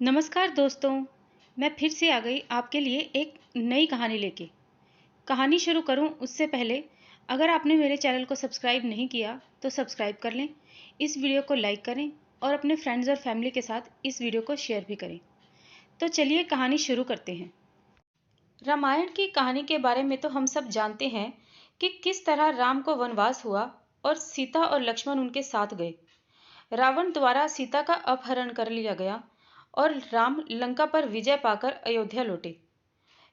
नमस्कार दोस्तों, मैं फिर से आ गई आपके लिए एक नई कहानी लेके। कहानी शुरू करूं उससे पहले अगर आपने मेरे चैनल को सब्सक्राइब नहीं किया तो सब्सक्राइब कर लें, इस वीडियो को लाइक करें और अपने फ्रेंड्स और फैमिली के साथ इस वीडियो को शेयर भी करें। तो चलिए कहानी शुरू करते हैं। रामायण की कहानी के बारे में तो हम सब जानते हैं कि किस तरह राम को वनवास हुआ और सीता और लक्ष्मण उनके साथ गए। रावण द्वारा सीता का अपहरण कर लिया गया और राम लंका पर विजय पाकर अयोध्या लौटे।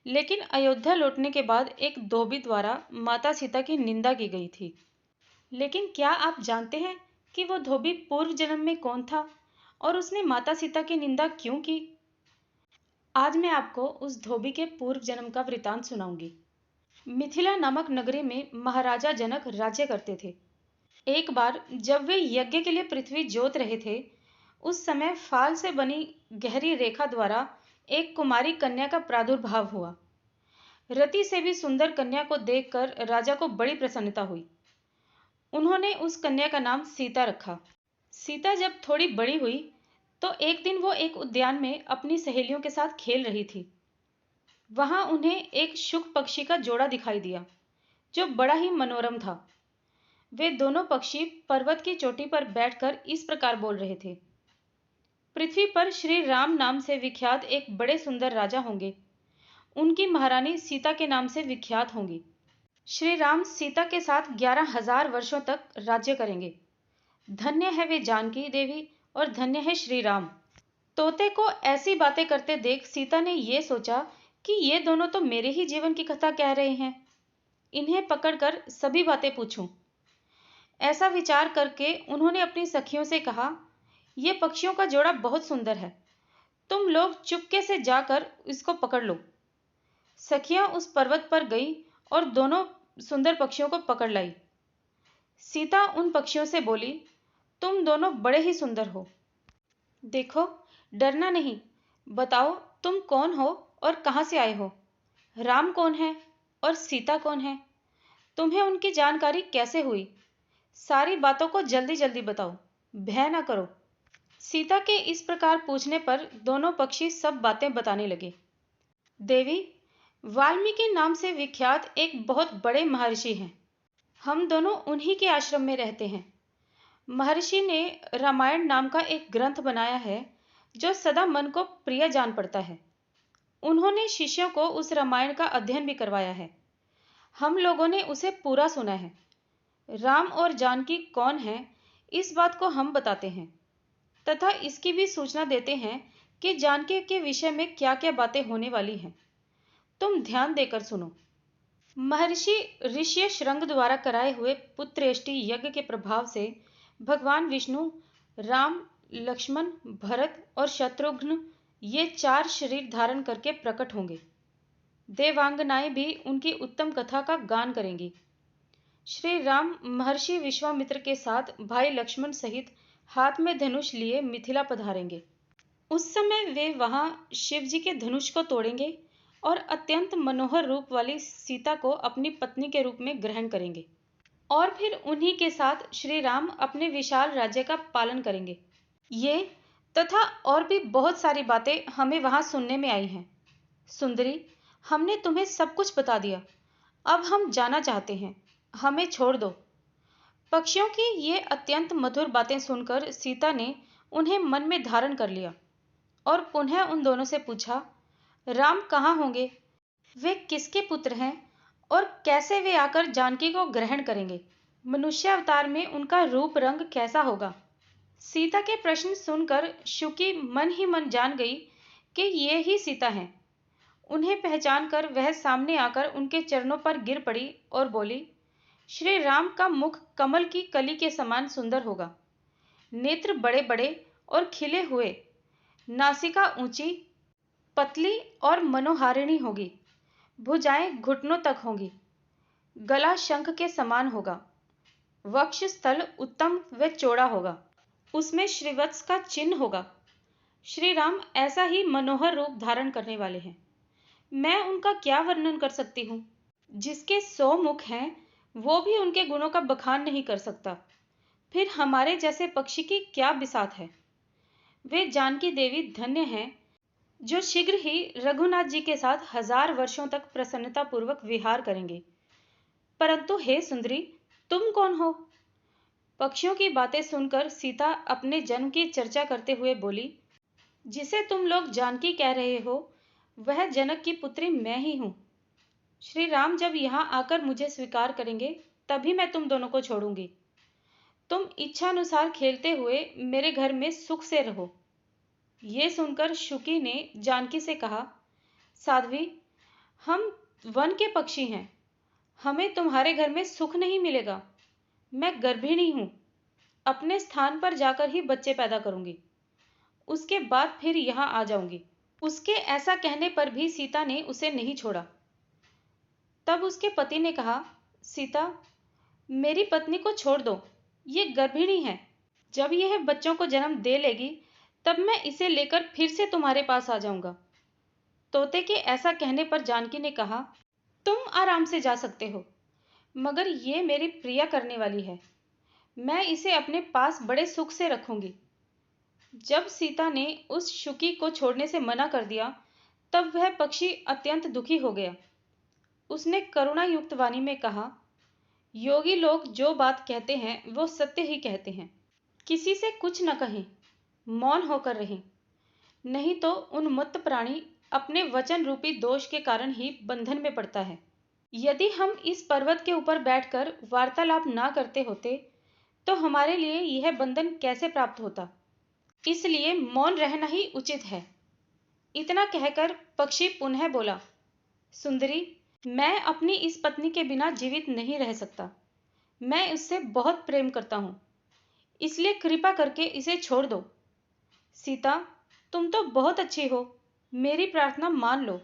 लेकिन अयोध्या लौटने के बाद एक धोबी द्वारा माता सीता की निंदा की गई थी। लेकिन क्या आप जानते हैं कि वो धोबी पूर्व जन्म में कौन था और उसने माता सीता की निंदा क्यों की? आज मैं आपको उस धोबी के पूर्व जन्म का वृतांत सुनाऊंगी। मिथिला नामक नगरी में महाराजा जनक राज्य करते थे। एक बार जब वे यज्ञ के लिए पृथ्वी जोत रहे थे, उस समय फाल से बनी गहरी रेखा द्वारा एक कुमारी कन्या का प्रादुर्भाव हुआ। रति से भी सुंदर कन्या को देखकर राजा को बड़ी प्रसन्नता हुई। उन्होंने उस कन्या का नाम सीता रखा। सीता जब थोड़ी बड़ी हुई तो एक दिन वो एक उद्यान में अपनी सहेलियों के साथ खेल रही थी। वहां उन्हें एक शुक पक्षी का जोड़ा दिखाई दिया जो बड़ा ही मनोरम था। वे दोनों पक्षी पर्वत की चोटी पर बैठकर इस प्रकार बोल रहे थे, पृथ्वी पर श्री राम नाम से विख्यात एक बड़े सुंदर राजा होंगे। उनकी महारानी सीता के नाम से विख्यात होंगी। श्री राम सीता के साथ 11,000 वर्षों तक राज्य करेंगे। धन्य है वे जानकी देवी और धन्य है श्री राम। तोते को ऐसी बातें करते देख सीता ने ये सोचा कि ये दोनों तो मेरे ही जीवन की कथा कह रहे हैं। इन्हें पकड़कर सभी बातें पूछूं। ऐसा विचार करके उन्होंने अपनी सखियों से कहा, यह पक्षियों का जोड़ा बहुत सुंदर है, तुम लोग चुपके से जाकर इसको पकड़ लो। सखियां उस पर्वत पर गई और दोनों सुंदर पक्षियों को पकड़ लाई। सीता उन पक्षियों से बोली, तुम दोनों बड़े ही सुंदर हो। देखो, डरना नहीं। बताओ तुम कौन हो और कहां से आए हो? राम कौन है और सीता कौन है? तुम्हें उनकी जानकारी कैसे हुई? सारी बातों को जल्दी जल्दी बताओ, भय ना करो। सीता के इस प्रकार पूछने पर दोनों पक्षी सब बातें बताने लगे। देवी, वाल्मीकि नाम से विख्यात एक बहुत बड़े महर्षि हैं। हम दोनों उन्हीं के आश्रम में रहते हैं। महर्षि ने रामायण नाम का एक ग्रंथ बनाया है जो सदा मन को प्रिय जान पड़ता है। उन्होंने शिष्यों को उस रामायण का अध्ययन भी करवाया है। हम लोगों ने उसे पूरा सुना है। राम और जानकी कौन है, इस बात को हम बताते हैं तथा इसकी भी सूचना देते हैं कि जानकी के विषय में क्या क्या बातें होने वाली हैं। तुम ध्यान देकर सुनो। महर्षि ऋषि श्रृंग द्वारा कराए हुए पुत्रेष्टि यज्ञ के प्रभाव से भगवान विष्णु राम, लक्ष्मण, भरत और शत्रुघ्न ये 4 शरीर धारण करके प्रकट होंगे। देवांगनाएं भी उनकी उत्तम कथा का गान करेंगी। श्री राम महर्षि विश्वामित्र के साथ भाई लक्ष्मण सहित हाथ में धनुष लिए मिथिला पधारेंगे। उस समय वे वहां शिव जी के धनुष को तोड़ेंगे और अत्यंत मनोहर रूप वाली सीता को अपनी पत्नी के रूप में ग्रहण करेंगे। और फिर उन्हीं के साथ श्री राम अपने विशाल राज्य का पालन करेंगे। ये तथा और भी बहुत सारी बातें हमें वहां सुनने में आई हैं। सुंदरी, हमने तुम्हें सब कुछ बता दिया। अब हम जाना चाहते हैं, हमें छोड़ दो। पक्षियों की ये अत्यंत मधुर बातें सुनकर सीता ने उन्हें मन में धारण कर लिया और पुनः उन दोनों से पूछा, राम कहाँ होंगे? वे किसके पुत्र हैं और कैसे वे आकर जानकी को ग्रहण करेंगे? मनुष्य अवतार में उनका रूप रंग कैसा होगा? सीता के प्रश्न सुनकर शुकी मन ही मन जान गई कि ये ही सीता हैं। उन्हें पहचानकर वह सामने आकर उनके चरणों पर गिर पड़ी और बोली, श्री राम का मुख कमल की कली के समान सुंदर होगा। नेत्र बड़े बड़े और खिले हुए, नासिका ऊंची, पतली और मनोहारिणी होगी। भुजाएं घुटनों तक होंगी। गला शंख के समान होगा। वक्ष स्थल उत्तम व चौड़ा होगा। उसमें श्रीवत्स का चिन्ह होगा। श्री राम ऐसा ही मनोहर रूप धारण करने वाले हैं। मैं उनका क्या वर्णन कर सकती हूँ? जिसके 100 मुख हैं वो भी उनके गुणों का बखान नहीं कर सकता। फिर हमारे जैसे पक्षी की क्या बिसात है। वे जानकी देवी धन्य हैं जो शीघ्र ही रघुनाथ जी के साथ 1000 वर्षों तक प्रसन्नतापूर्वक विहार करेंगे। परंतु हे सुंदरी, तुम कौन हो? पक्षियों की बातें सुनकर सीता अपने जन्म की चर्चा करते हुए बोली, जिसे तुम लोग जानकी कह रहे हो, वह जनक की पुत्री मैं ही हूं। श्री राम जब यहां आकर मुझे स्वीकार करेंगे, तभी मैं तुम दोनों को छोड़ूंगी। तुम इच्छानुसार खेलते हुए मेरे घर में सुख से रहो। ये सुनकर शुकी ने जानकी से कहा, साध्वी, हम वन के पक्षी हैं, हमें तुम्हारे घर में सुख नहीं मिलेगा। मैं गर्भिणी हूं, अपने स्थान पर जाकर ही बच्चे पैदा करूंगी, उसके बाद फिर यहां आ जाऊंगी। उसके ऐसा कहने पर भी सीता ने उसे नहीं छोड़ा। तब उसके पति ने कहा, सीता, मेरी पत्नी को छोड़ दो, ये गर्भिणी है। जब यह बच्चों को जन्म दे लेगी, तब मैं इसे लेकर फिर से तुम्हारे पास आ जाऊंगा। तोते के ऐसा कहने पर जानकी ने कहा, तुम आराम से जा सकते हो, मगर ये मेरी प्रिया करने वाली है, मैं इसे अपने पास बड़े सुख से रखूंगी। जब सीता ने उस शुकी को छोड़ने से मना कर दिया, तब वह पक्षी अत्यंत दुखी हो गया। उसने करुणा युक्त वाणी में कहा, योगी लोग जो बात कहते हैं वो सत्य ही कहते हैं। किसी से कुछ न कहें, मौन होकर रहें, नहीं तो उन्मत्त प्राणी अपने वचन रूपी दोष के कारण ही बंधन में पड़ता है। यदि हम इस पर्वत के ऊपर बैठकर वार्तालाप ना करते होते, तो हमारे लिए यह बंधन कैसे प्राप्त होता? इसलिए मौन रहना ही उचित है। इतना कहकर पक्षी पुनः बोला, सुंदरी, मैं अपनी इस पत्नी के बिना जीवित नहीं रह सकता। मैं उससे बहुत प्रेम करता हूं, इसलिए कृपा करके इसे छोड़ दो। सीता, तुम तो बहुत अच्छी हो, मेरी प्रार्थना मान लो।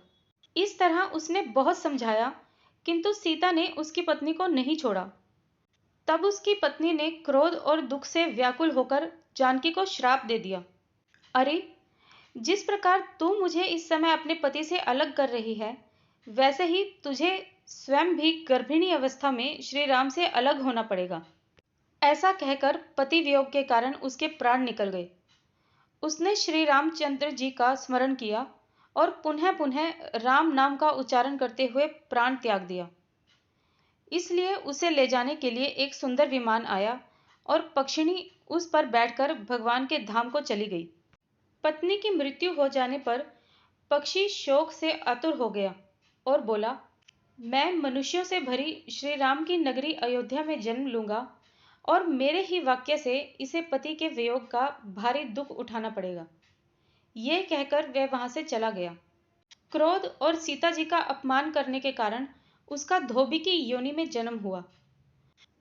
इस तरह उसने बहुत समझाया, किंतु सीता ने उसकी पत्नी को नहीं छोड़ा। तब उसकी पत्नी ने क्रोध और दुख से व्याकुल होकर जानकी को श्राप दे दिया, अरे, जिस प्रकार तू मुझे इस समय अपने पति से अलग कर रही है, वैसे ही तुझे स्वयं भी गर्भिणी अवस्था में श्री राम से अलग होना पड़ेगा। ऐसा कहकर पति वियोग के कारण उसके प्राण निकल गए। उसने श्री रामचंद्र जी का स्मरण किया और पुनः पुनः राम नाम का उच्चारण करते हुए प्राण त्याग दिया। इसलिए उसे ले जाने के लिए एक सुंदर विमान आया और पक्षिणी उस पर बैठकर भगवान के धाम को चली गई। पत्नी की मृत्यु हो जाने पर पक्षी शोक से आतुर हो गया और बोला, मैं मनुष्यों से भरी श्री राम की नगरी अयोध्या में जन्म लूंगा और मेरे ही वाक्य से इसे पति के वियोग का भारी दुख उठाना पड़ेगा। ये कहकर वह वहां से चला गया। क्रोध और सीता जी का अपमान करने के कारण उसका धोबी की योनि में जन्म हुआ।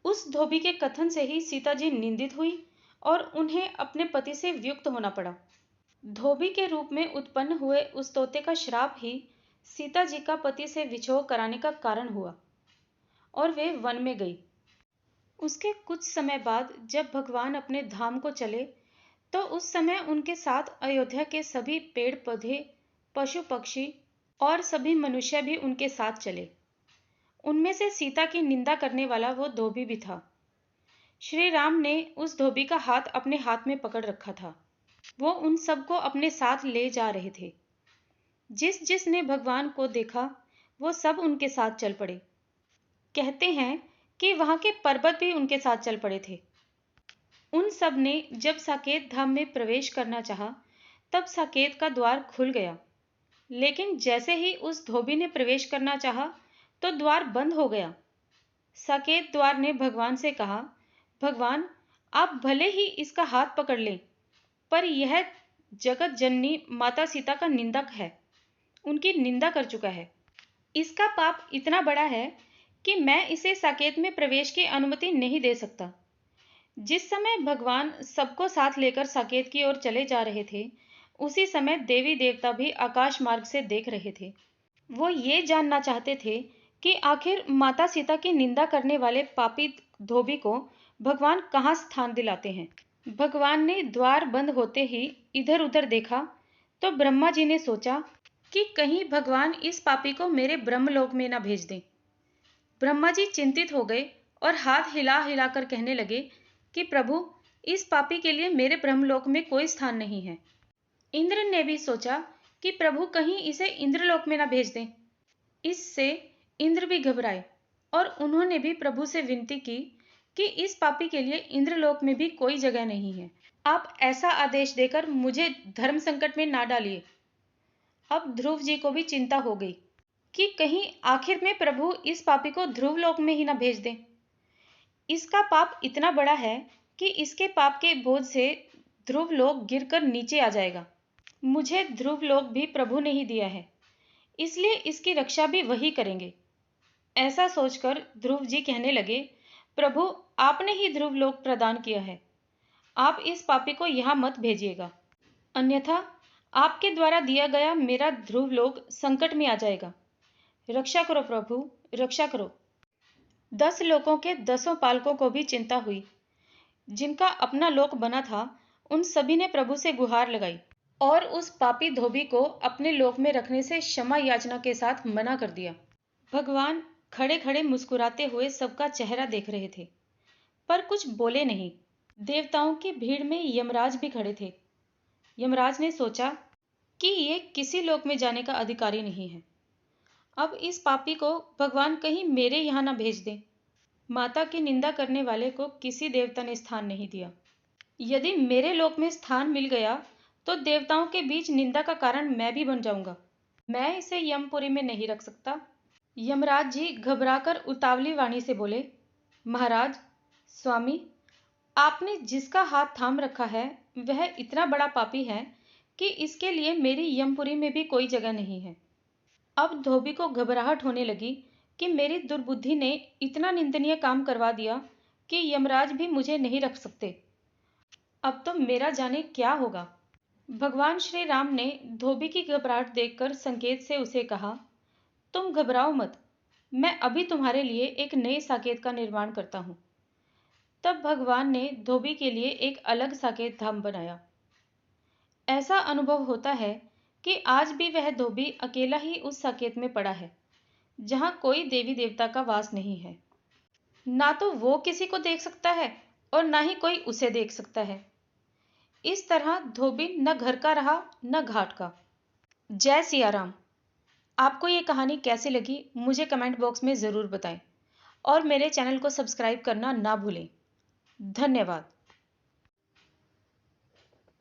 उस धोबी के कथन से ही सीता जी निंदित हुई और उन्हें अपने पति से वियुक्त होना पड़ा। धोबी के रूप में उत्पन्न हुए उस तोते का श्राप ही सीता जी का पति से विछोह कराने का कारण हुआ और वे वन में गई। उसके कुछ समय बाद जब भगवान अपने धाम को चले, तो उस समय उनके साथ अयोध्या के सभी पेड़ पौधे, पशु पक्षी और सभी मनुष्य भी उनके साथ चले। उनमें से सीता की निंदा करने वाला वो धोबी भी था। श्री राम ने उस धोबी का हाथ अपने हाथ में पकड़ रखा था। वो उन सबको अपने साथ ले जा रहे थे। जिस जिसने भगवान को देखा, वो सब उनके साथ चल पड़े। कहते हैं कि वहां के पर्वत भी उनके साथ चल पड़े थे। उन सब ने जब साकेत धाम में प्रवेश करना चाहा, तब साकेत का द्वार खुल गया। लेकिन जैसे ही उस धोबी ने प्रवेश करना चाहा, तो द्वार बंद हो गया। साकेत द्वार ने भगवान से कहा, भगवान, आप भले ही इसका हाथ पकड़ लें, पर यह जगत जननी माता सीता का निंदक है, उनकी निंदा कर चुका है। इसका पाप इतना बड़ा है कि मैं इसे साकेत में प्रवेश की अनुमति नहीं दे सकता। जिस समय भगवान सबको साथ लेकर साकेत की ओर चले जा रहे थे, उसी समय देवी देवता भी आकाश मार्ग से देख रहे थे। वो ये जानना चाहते थे कि आखिर माता सीता की निंदा करने वाले पापी धोबी को भगवान कहाँ स्थान दिलाते हैं। भगवान ने द्वार बंद होते ही इधर उधर देखा, तो ब्रह्मा जी ने सोचा कि कहीं भगवान इस पापी को मेरे ब्रह्मलोक में न भेज दें। ब्रह्मा जी चिंतित हो गए और हाथ हिला हिलाकर कहने लगे कि प्रभु, इस पापी के लिए मेरे ब्रह्मलोक में कोई स्थान नहीं है। इंद्र ने भी सोचा कि प्रभु कहीं इसे इंद्रलोक में ना भेज दें। इससे इंद्र भी घबराए और उन्होंने भी प्रभु से विनती की कि इस पापी के लिए इंद्रलोक में भी कोई जगह नहीं है। आप ऐसा आदेश देकर मुझे धर्म संकट में ना डालिए। अब ध्रुव जी को भी चिंता हो गई कि कहीं आखिर में प्रभु इस पापी को ध्रुवलोक में ही ना भेज दें। इसका पाप इतना बड़ा है कि इसके पाप के बोझ से ध्रुवलोक गिरकर नीचे आ जाएगा। मुझे ध्रुवलोक भी प्रभु ने ही दिया है, इसलिए इसकी रक्षा भी वही करेंगे। ऐसा सोचकर ध्रुव जी कहने लगे, प्रभु आपने ही ध्रुवलोक प्रदान किया है, आप इस पापी को यहाँ मत भेजिएगा, अन्यथा आपके द्वारा दिया गया मेरा ध्रुवलोक संकट में आ जाएगा। रक्षा करो प्रभु, रक्षा करो। 10 लोगों के 10 पालकों को भी चिंता हुई। जिनका अपना लोक बना था, उन सभी ने प्रभु से गुहार लगाई और उस पापी धोबी को अपने लोक में रखने से क्षमा याचना के साथ मना कर दिया। भगवान खड़े खड़े मुस्कुराते हुए सबका चेहरा देख रहे थे, पर कुछ बोले नहीं। देवताओं की भीड़ में यमराज भी खड़े थे। यमराज ने सोचा कि ये किसी लोक में जाने का अधिकारी नहीं है। अब इस पापी को भगवान कहीं मेरे यहाँ ना भेज दें। माता की निंदा करने वाले को किसी देवता ने स्थान नहीं दिया। यदि मेरे लोक में स्थान मिल गया तो देवताओं के बीच निंदा का कारण मैं भी बन जाऊंगा। मैं इसे यमपुरी में नहीं रख सकता। यमराज जी घबराकर उतावली वाणी से बोले, महाराज, स्वामी, आपने जिसका हाथ थाम रखा है वह इतना बड़ा पापी है कि इसके लिए मेरी यमपुरी में भी कोई जगह नहीं है। अब धोबी को घबराहट होने लगी कि मेरी दुर्बुद्धि ने इतना निंदनीय काम करवा दिया कि यमराज भी मुझे नहीं रख सकते। अब तो मेरा जाने क्या होगा। भगवान श्री राम ने धोबी की घबराहट देखकर संकेत से उसे कहा, तुम घबराओ मत, मैं अभी तुम्हारे लिए एक नए साकेत का निर्माण करता हूँ। तब भगवान ने धोबी के लिए एक अलग साकेत धाम बनाया। ऐसा अनुभव होता है कि आज भी वह धोबी अकेला ही उस साकेत में पड़ा है, जहां कोई देवी देवता का वास नहीं है। ना तो वो किसी को देख सकता है और ना ही कोई उसे देख सकता है। इस तरह धोबी न घर का रहा न घाट का। जय सिया राम। आपको ये कहानी कैसी लगी मुझे कमेंट बॉक्स में ज़रूर बताएं और मेरे चैनल को सब्सक्राइब करना ना भूलें। धन्यवाद।